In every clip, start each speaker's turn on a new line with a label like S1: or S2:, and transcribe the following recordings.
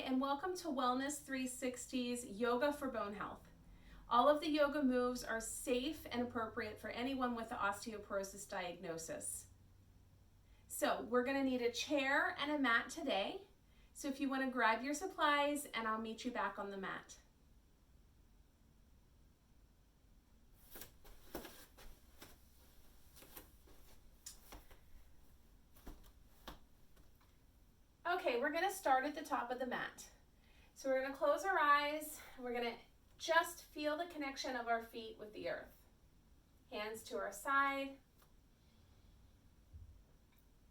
S1: and welcome to Wellness 360's Yoga for Bone Health. All of the yoga moves are safe and appropriate for anyone with an osteoporosis diagnosis. So we're going to need a chair and a mat today. So if you want to grab your supplies, and I'll meet you back on the mat. Okay, we're going to start at the top of the mat. So we're going to close our eyes. We're going to just feel the connection of our feet with the earth. Hands to our side.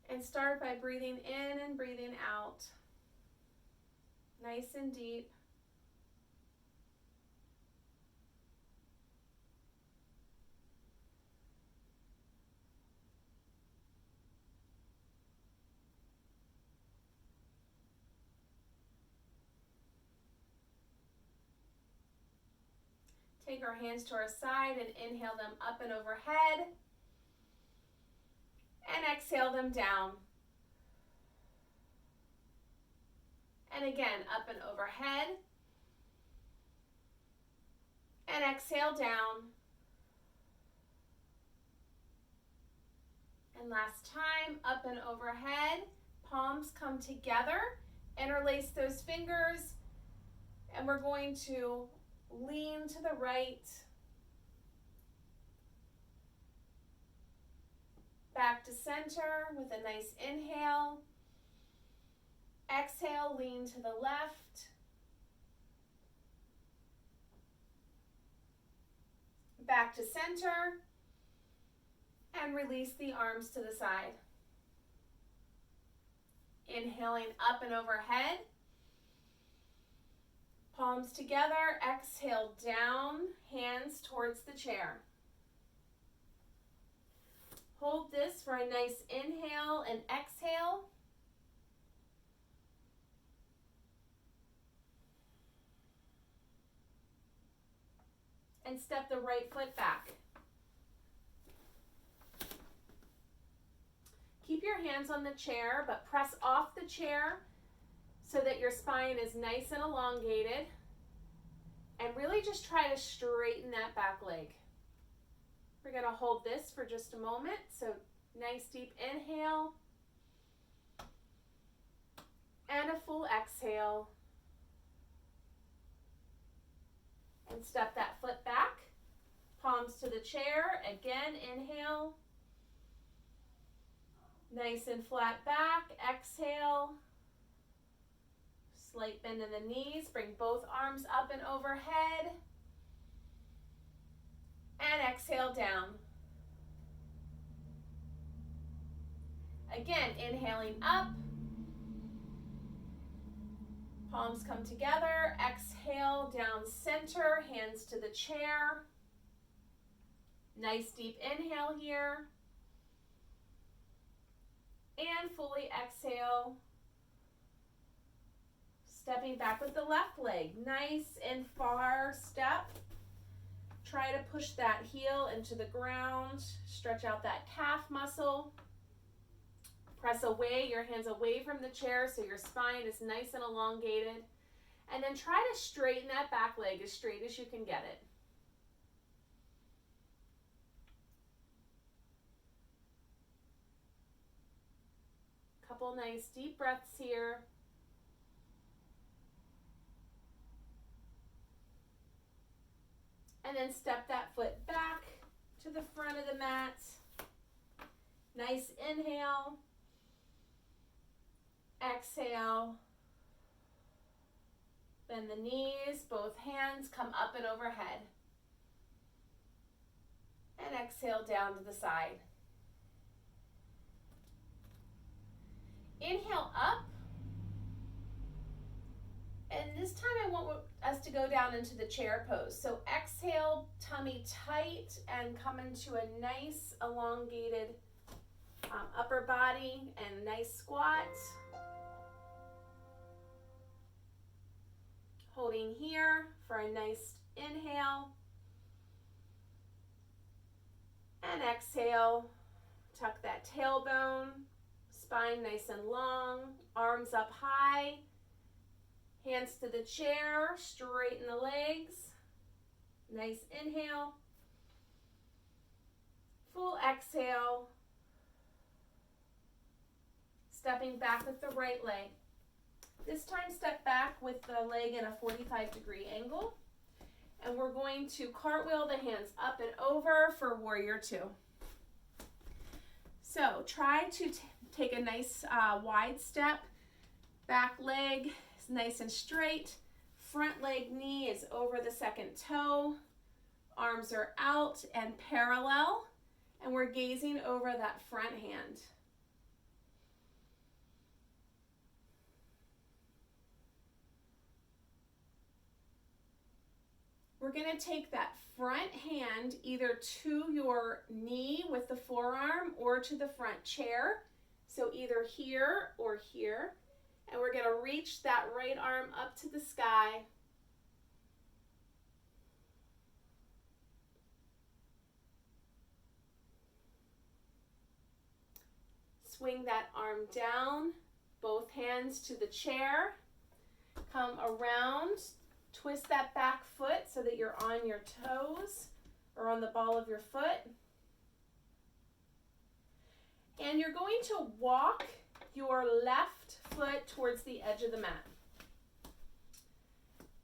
S1: And start by breathing in and breathing out. Nice and deep. Take our hands to our side and inhale them up and overhead. And exhale them down. And again, up and overhead. And exhale down. And last time, up and overhead. Palms come together. Interlace those fingers. And we're going to lean to the right. Back to center with a nice inhale. Exhale, lean to the left. Back to center. And release the arms to the side. Inhaling up and overhead. Palms together, exhale down, hands towards the chair. Hold this for a nice inhale and exhale. And step the right foot back. Keep your hands on the chair, but press off the chair so that your spine is nice and elongated. And really just try to straighten that back leg. We're going to hold this for just a moment. So nice deep inhale. And a full exhale. And step that foot back. Palms to the chair. Again, inhale. Nice and flat back. Exhale. Slight bend in the knees. Bring both arms up and overhead. And exhale down. Again, inhaling up. Palms come together. Exhale down center. Hands to the chair. Nice deep inhale here. And fully exhale. Stepping back with the left leg. Nice and far step. Try to push that heel into the ground. Stretch out that calf muscle. Press away, your hands away from the chair so your spine is nice and elongated. And then try to straighten that back leg as straight as you can get it. Couple nice deep breaths here. And then step that foot back to the front of the mat. Nice inhale. Exhale. Bend the knees, both hands come up and overhead. And exhale down to the side. Inhale up. And this time I want us to go down into the chair pose. So exhale, tummy tight, and come into a nice elongated upper body and nice squat. Holding here for a nice inhale. And exhale, tuck that tailbone, spine nice and long, arms up high. Hands to the chair, straighten the legs. Nice inhale. Full exhale. Stepping back with the right leg. This time step back with the leg in a 45-degree angle. And we're going to cartwheel the hands up and over for warrior two. So try to take a nice wide step. Back leg is nice and straight. Front leg knee is over the second toe. Arms are out and parallel. And we're gazing over that front hand. We're going to take that front hand either to your knee with the forearm or to the front chair. So either here or here. And we're going to reach that right arm up to the sky. Swing that arm down, both hands to the chair. Come around, twist that back foot so that you're on your toes or on the ball of your foot. And you're going to walk your left foot towards the edge of the mat.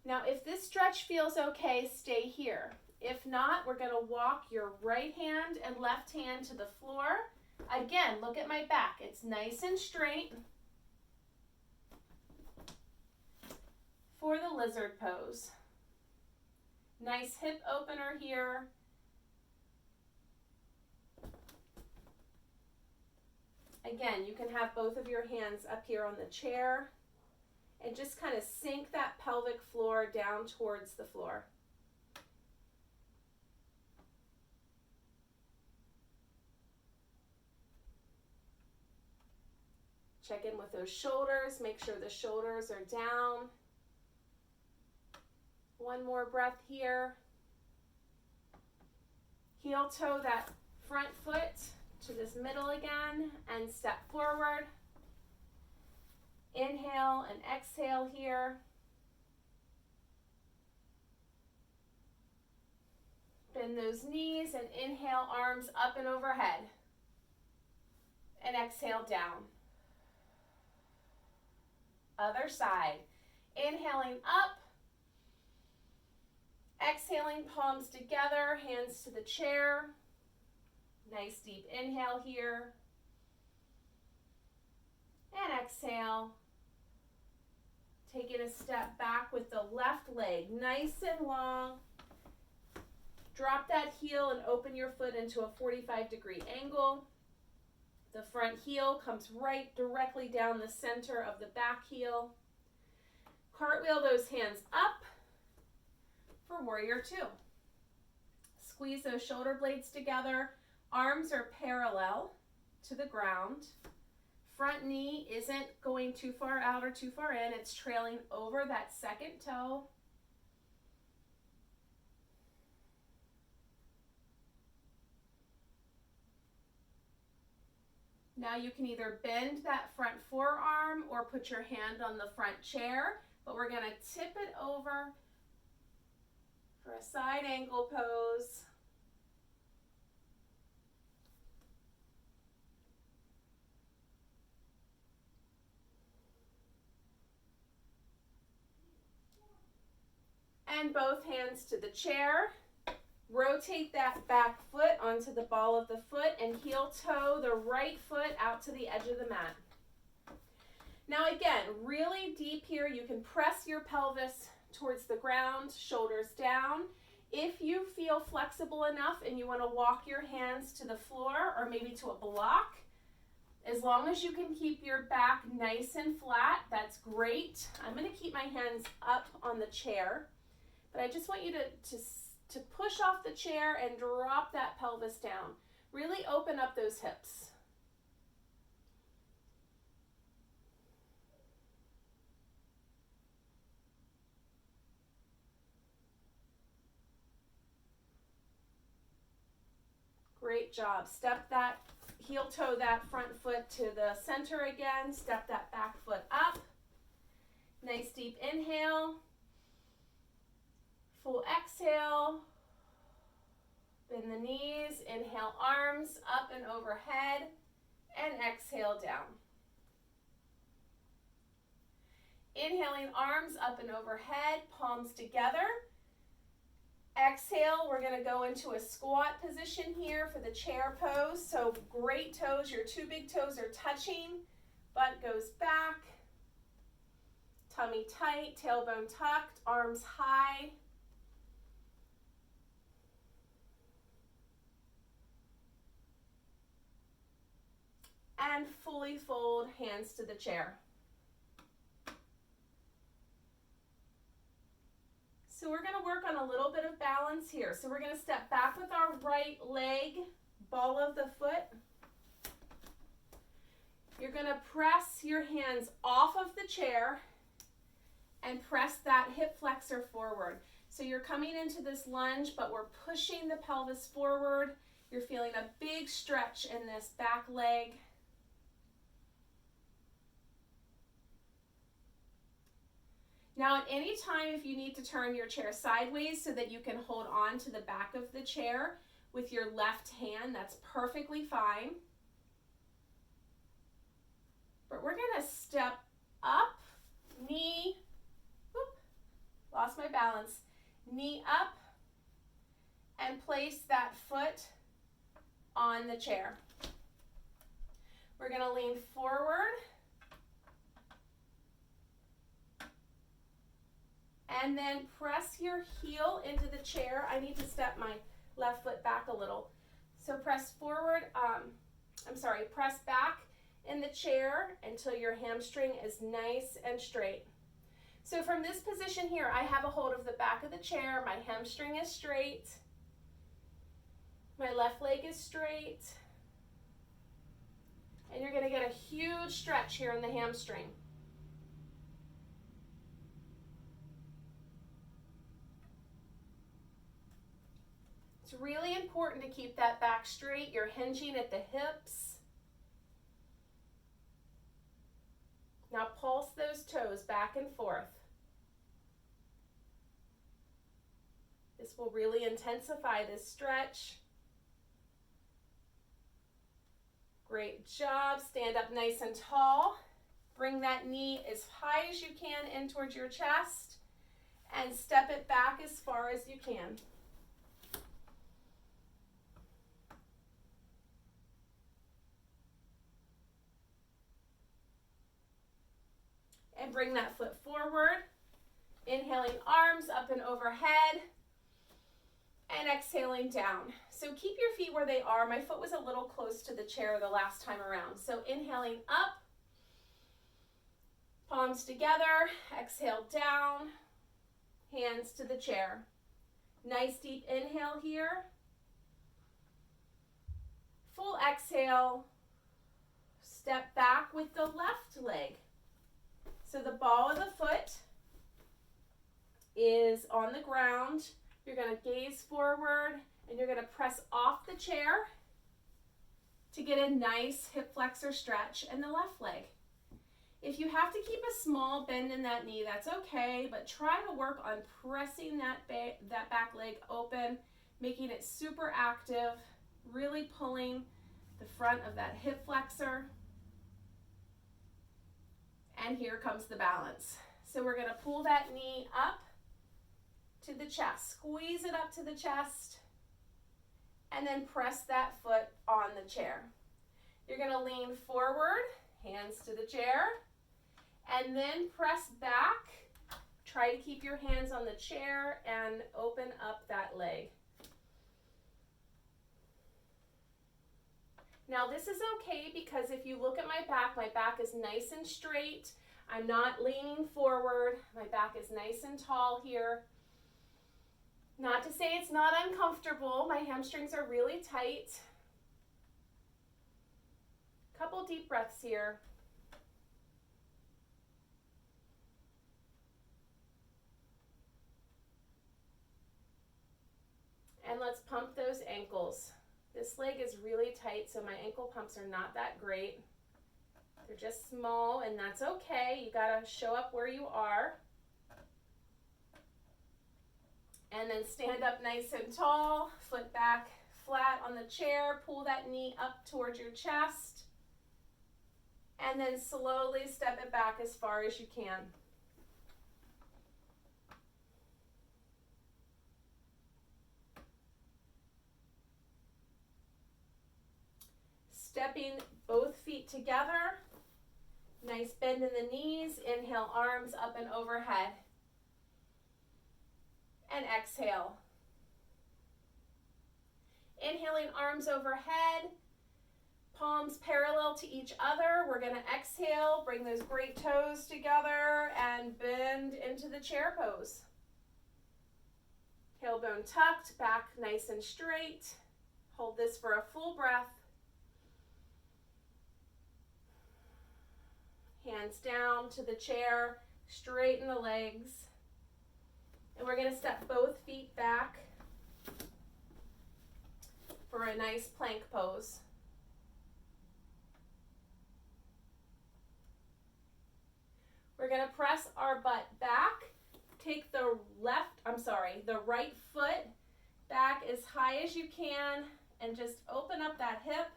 S1: Now, if this stretch feels okay, stay here. If not, we're going to walk your right hand and left hand to the floor. Again, look at my back. It's nice and straight. For the lizard pose. Nice hip opener here. Again, you can have both of your hands up here on the chair and just kind of sink that pelvic floor down towards the floor. Check in with those shoulders. Make sure the shoulders are down. One more breath here. Heel toe that front foot to this middle again and step forward. Inhale and exhale here. Bend those knees and inhale, arms up and overhead. And exhale down. Other side. Inhaling up. Exhaling, palms together, hands to the chair. Nice deep inhale here. And exhale. Taking a step back with the left leg, nice and long. Drop that heel and open your foot into a 45-degree angle. The front heel comes right directly down the center of the back heel. Cartwheel those hands up for warrior two. Squeeze those shoulder blades together. Arms are parallel to the ground. Front knee isn't going too far out or too far in. It's trailing over that second toe. Now you can either bend that front forearm or put your hand on the front chair, but we're going to tip it over for a side angle pose. And both hands to the chair. Rotate that back foot onto the ball of the foot and heel toe the right foot out to the edge of the mat. Now again, really deep here. You can press your pelvis towards the ground, shoulders down. If you feel flexible enough and you want to walk your hands to the floor or maybe to a block, as long as you can keep your back nice and flat, that's great. I'm going to keep my hands up on the chair, but I just want you to push off the chair and drop that pelvis down. Really open up those hips. Great job. Step that, heel toe that front foot to the center again. Step that back foot up. Nice deep inhale. Full exhale. Bend the knees. Inhale, arms up and overhead. And exhale down. Inhaling, arms up and overhead, palms together. Exhale, we're going to go into a squat position here for the chair pose. So great toes, your two big toes are touching. Butt goes back. Tummy tight, tailbone tucked, arms high. And fully fold hands to the chair. So we're going to work on a little bit of balance here. So we're going to step back with our right leg, ball of the foot. You're going to press your hands off of the chair and press that hip flexor forward. So you're coming into this lunge, but we're pushing the pelvis forward. You're feeling a big stretch in this back leg. Now at any time, if you need to turn your chair sideways so that you can hold on to the back of the chair with your left hand, that's perfectly fine. But we're gonna step up, knee, whoop, lost my balance, knee up, and place that foot on the chair. We're gonna lean forward, and then press your heel into the chair. I need to step my left foot back a little. So press forward, press back in the chair until your hamstring is nice and straight. So from this position here, I have a hold of the back of the chair. My hamstring is straight. My left leg is straight. And you're going to get a huge stretch here in the hamstring. It's really important to keep that back straight. You're hinging at the hips. Now pulse those toes back and forth. This will really intensify this stretch. Great job. Stand up nice and tall. Bring that knee as high as you can in towards your chest and step it back as far as you can. And bring that foot forward. Inhaling, arms up and overhead. And exhaling down. So keep your feet where they are. My foot was a little close to the chair the last time around. So inhaling up. Palms together. Exhale down. Hands to the chair. Nice deep inhale here. Full exhale. Step back with the left leg. So the ball of the foot is on the ground. You're going to gaze forward and you're going to press off the chair to get a nice hip flexor stretch in the left leg. If you have to keep a small bend in that knee, that's okay, but try to work on pressing that back leg open, making it super active, really pulling the front of that hip flexor. And here comes the balance. So we're going to pull that knee up to the chest. Squeeze it up to the chest. And then press that foot on the chair. You're going to lean forward, hands to the chair. And then press back. Try to keep your hands on the chair and open up that leg. Now this is okay because if you look at my back is nice and straight. I'm not leaning forward. My back is nice and tall here. Not to say it's not uncomfortable. My hamstrings are really tight. Couple deep breaths here. And let's pump those ankles. This leg is really tight, so my ankle pumps are not that great. They're just small, and that's okay. You gotta show up where you are. And then stand up nice and tall, foot back flat on the chair, pull that knee up towards your chest, and then slowly step it back as far as you can. Stepping both feet together, nice bend in the knees, inhale, arms up and overhead, and exhale. Inhaling, arms overhead, palms parallel to each other. We're going to exhale, bring those great toes together and bend into the chair pose. Tailbone tucked, back nice and straight. Hold this for a full breath. Hands down to the chair, straighten the legs. And we're going to step both feet back for a nice plank pose. We're going to press our butt back. Take the right foot back as high as you can and just open up that hip.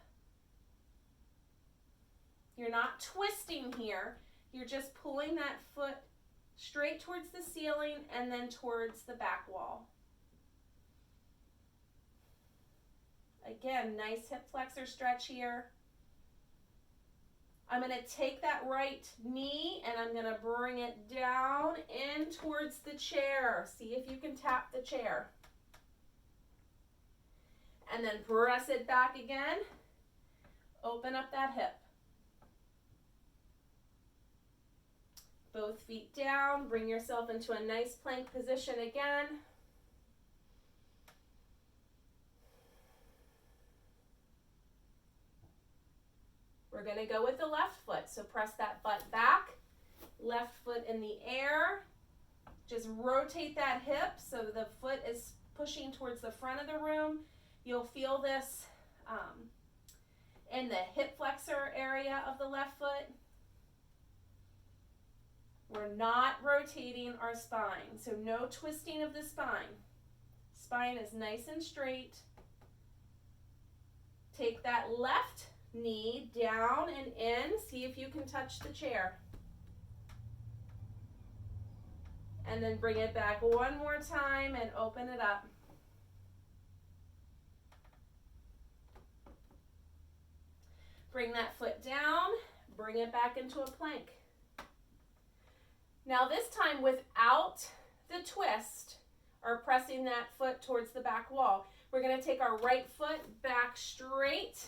S1: You're not twisting here. You're just pulling that foot straight towards the ceiling and then towards the back wall. Again, nice hip flexor stretch here. I'm going to take that right knee and I'm going to bring it down in towards the chair. See if you can tap the chair. And then press it back again. Open up that hip. Both feet down, bring yourself into a nice plank position again. We're going to go with the left foot, so press that butt back, left foot in the air. Just rotate that hip so the foot is pushing towards the front of the room. You'll feel this in the hip flexor area of the left foot. We're not rotating our spine, so no twisting of the spine. Spine is nice and straight. Take that left knee down and in. See if you can touch the chair. And then bring it back one more time and open it up. Bring that foot down, bring it back into a plank. Now this time without the twist or pressing that foot towards the back wall, we're going to take our right foot back straight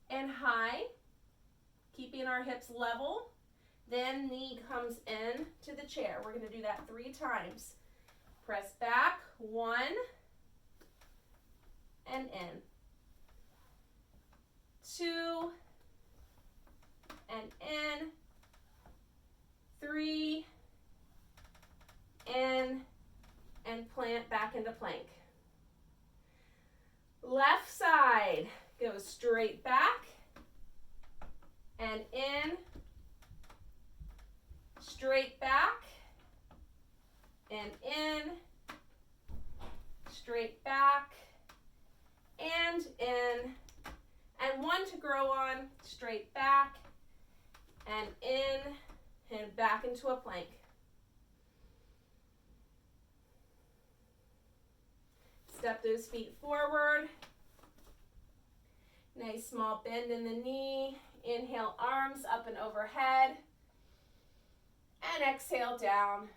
S1: and high, keeping our hips level. Then knee comes in to the chair. We're going to do that 3 times. Press back, 1, and in. 2, and in. 3, in, and plant back into plank. Left side, go straight back, and in, straight back, and in, straight back, and in, and 1 to grow on, straight back, and in, and back into a plank. Step those feet forward. Nice small bend in the knee. Inhale, arms up and overhead. And exhale down.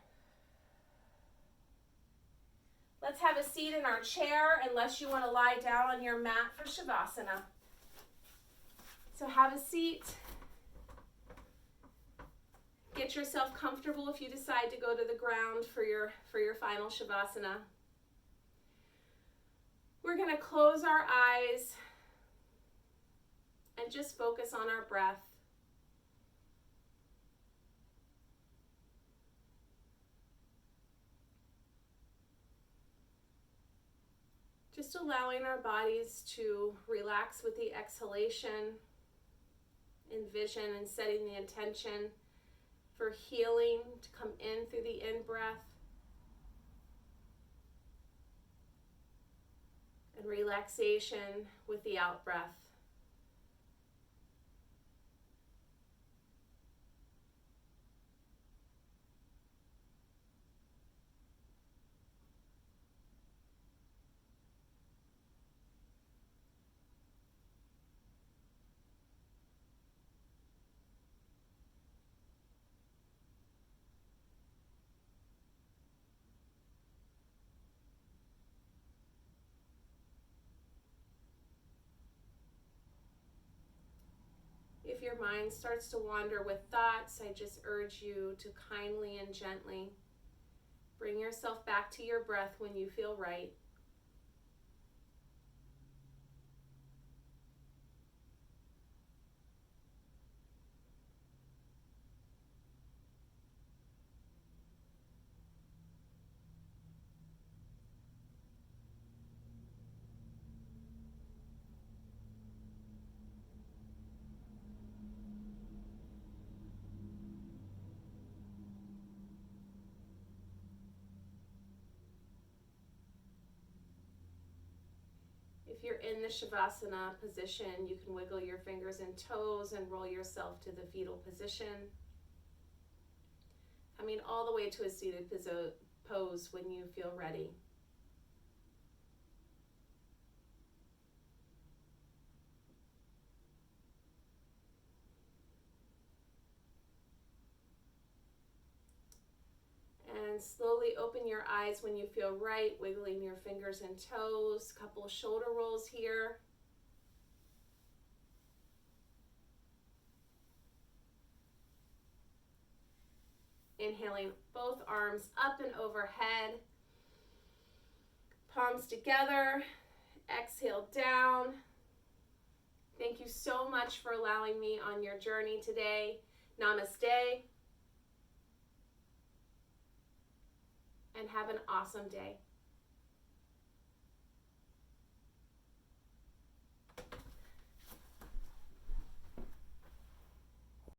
S1: Let's have a seat in our chair unless you want to lie down on your mat for Shavasana. So have a seat. Get yourself comfortable if you decide to go to the ground for your final Shavasana. We're going to close our eyes and just focus on our breath. Just allowing our bodies to relax with the exhalation envision and setting the intention for healing to come in through the in-breath and relaxation with the out-breath. If your mind starts to wander with thoughts, I just urge you to kindly and gently bring yourself back to your breath when you feel right. If you're in the Shavasana position, you can wiggle your fingers and toes and roll yourself to the fetal position, coming all the way to a seated pose when you feel ready. And slowly open your eyes when you feel right, wiggling your fingers and toes. Couple shoulder rolls here. Inhaling both arms up and overhead. Palms together. Exhale down. Thank you so much for allowing me on your journey today. Namaste. And have an awesome day.